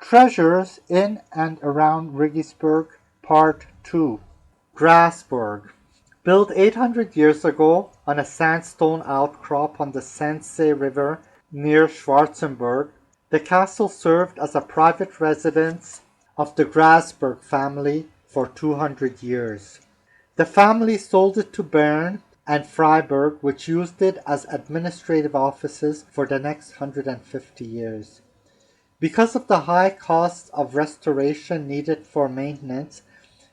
Treasures in and around Riggisberg, Part 2. Grasberg. Built 800 years ago on a sandstone outcrop on the Sensee River near Schwarzenberg, the castle served as a private residence of the Grasberg family for 200 years. The family sold it to Bern and Freiburg, which used it as administrative offices for the next 150 years. Because of the high costs of restoration needed for maintenance,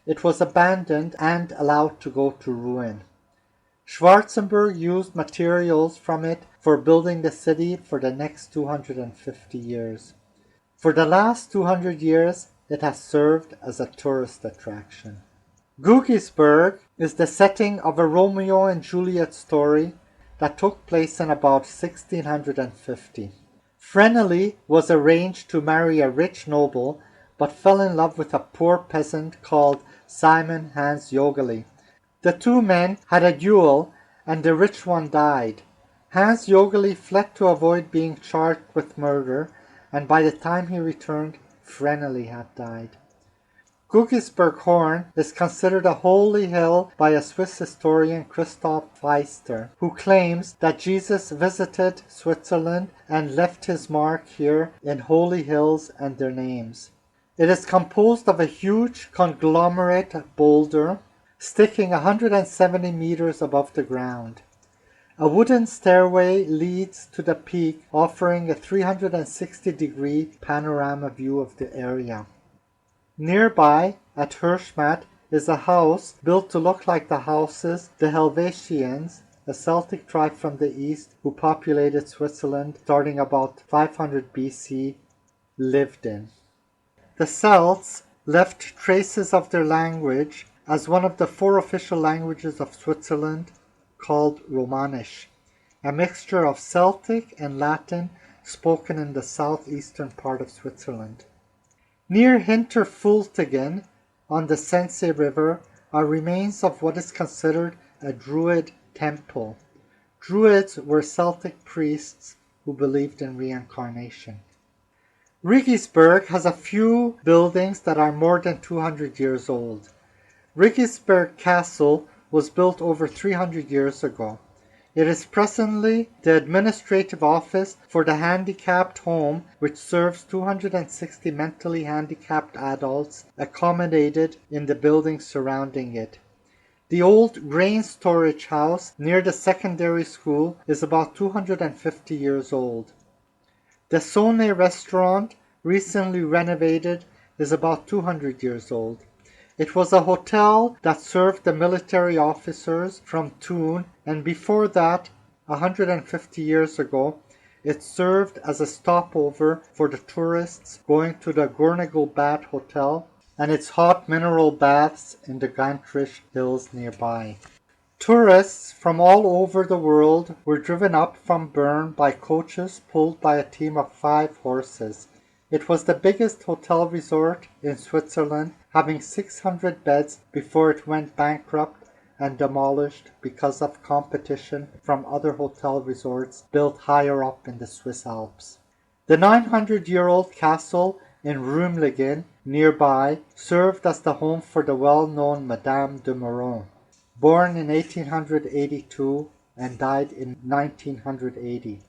it was abandoned and allowed to go to ruin. Schwarzenberg used materials from it for building the city for the next 250 years. For the last 200 years, it has served as a tourist attraction. Riggisberg is the setting of a Romeo and Juliet story that took place in about 1650. Frenely was arranged to marry a rich noble, but fell in love with a poor peasant called Simon Hans Jogeli. The two men had a duel, and the rich one died. Hans Jogeli fled to avoid being charged with murder, and by the time he returned, Frenely had died. Riggisberg Horn is considered a holy hill by a Swiss historian Christoph Feister, who claims that Jesus visited Switzerland and left his mark here in holy hills and their names. It is composed of a huge conglomerate boulder sticking 170 meters above the ground. A wooden stairway leads to the peak, offering a 360-degree panorama view of the area. Nearby, at Hirschmatt, is a house built to look like the houses the Helvetians, a Celtic tribe from the east who populated Switzerland starting about 500 BC, lived in. The Celts left traces of their language as one of the 4 official languages of Switzerland, called Romanisch, a mixture of Celtic and Latin spoken in the southeastern part of Switzerland. Near Hinterfultingen, on the Sensee River, are remains of what is considered a Druid Temple. Druids were Celtic priests who believed in reincarnation. Riggisberg has a few buildings that are more than 200 years old. Riggisberg Castle was built over 300 years ago. It is presently the administrative office for the handicapped home, which serves 260 mentally handicapped adults accommodated in the buildings surrounding it. The old grain storage house near the secondary school is about 250 years old. The Sonne restaurant, recently renovated, is about 200 years old. It was a hotel that served the military officers from Thun, and before that, 150 years ago, it served as a stopover for the tourists going to the Gornego Bad Hotel and its hot mineral baths in the Gantrisch Hills nearby. Tourists from all over the world were driven up from Bern by coaches pulled by a team of 5 horses. It was the biggest hotel resort in Switzerland, having 600 beds before it went bankrupt and demolished because of competition from other hotel resorts built higher up in the Swiss Alps. The 900-year-old castle in Rümlingen nearby served as the home for the well-known Madame de Moron, born in 1882 and died in 1980.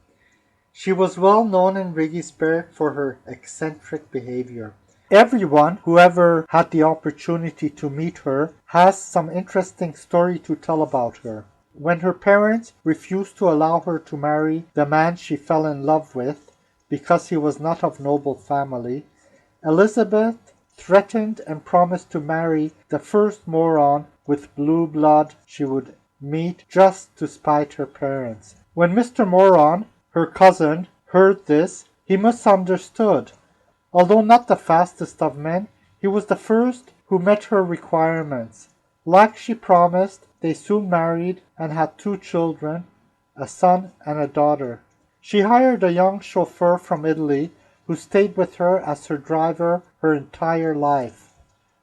She was well known in Riggisberg for her eccentric behavior. Everyone who ever had the opportunity to meet her has some interesting story to tell about her. When her parents refused to allow her to marry the man she fell in love with because he was not of noble family, Elizabeth threatened and promised to marry the first Moron with blue blood she would meet just to spite her parents. When Mr. Moron, her cousin, heard this, he misunderstood. Although not the fastest of men, he was the first who met her requirements. Like she promised, they soon married and had 2 children, a son and a daughter. She hired a young chauffeur from Italy who stayed with her as her driver her entire life.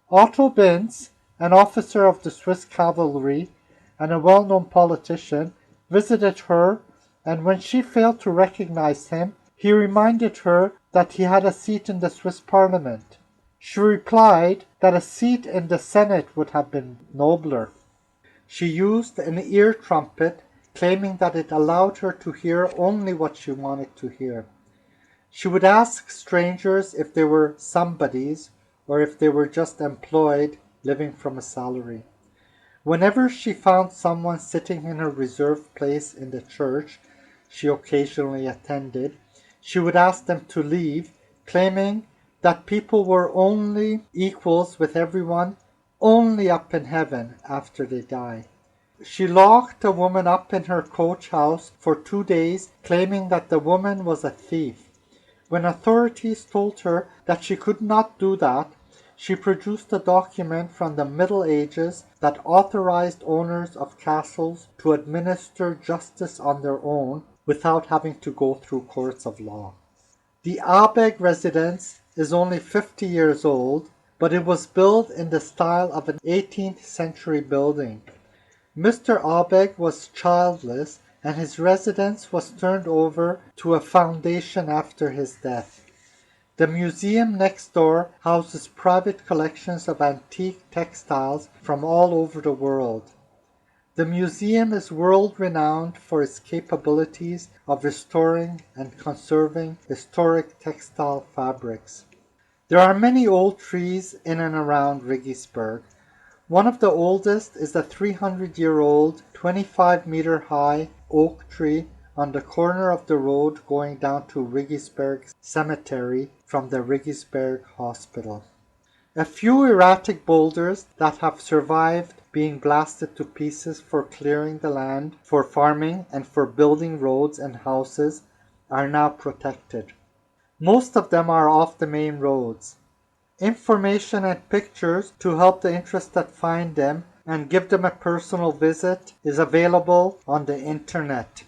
Otto Binz, an officer of the Swiss cavalry and a well-known politician, visited her, and when she failed to recognize him, he reminded her that he had a seat in the Swiss Parliament. She replied that a seat in the Senate would have been nobler. She used an ear trumpet, claiming that it allowed her to hear only what she wanted to hear. She would ask strangers if they were somebodies or if they were just employed living from a salary. Whenever she found someone sitting in her reserved place in the church she occasionally attended, she would ask them to leave, claiming that people were only equals with everyone only up in heaven after they die. She locked a woman up in her coach house for 2 days, claiming that the woman was a thief. When authorities told her that she could not do that, she produced a document from the Middle Ages that authorized owners of castles to administer justice on their own without having to go through courts of law. The Abeg Residence is only 50 years old, but it was built in the style of an 18th century building. Mr. Abeg was childless, and his residence was turned over to a foundation after his death. The museum next door houses private collections of antique textiles from all over the world. The museum is world-renowned for its capabilities of restoring and conserving historic textile fabrics. There are many old trees in and around Riggisberg. One of the oldest is a 300-year-old, 25-meter-high oak tree on the corner of the road going down to Riggisberg Cemetery from the Riggisberg Hospital. A few erratic boulders that have survived being blasted to pieces for clearing the land for farming and for building roads and houses are now protected. Most of them are off the main roads. Information and pictures to help the interested find them and give them a personal visit is available on the internet.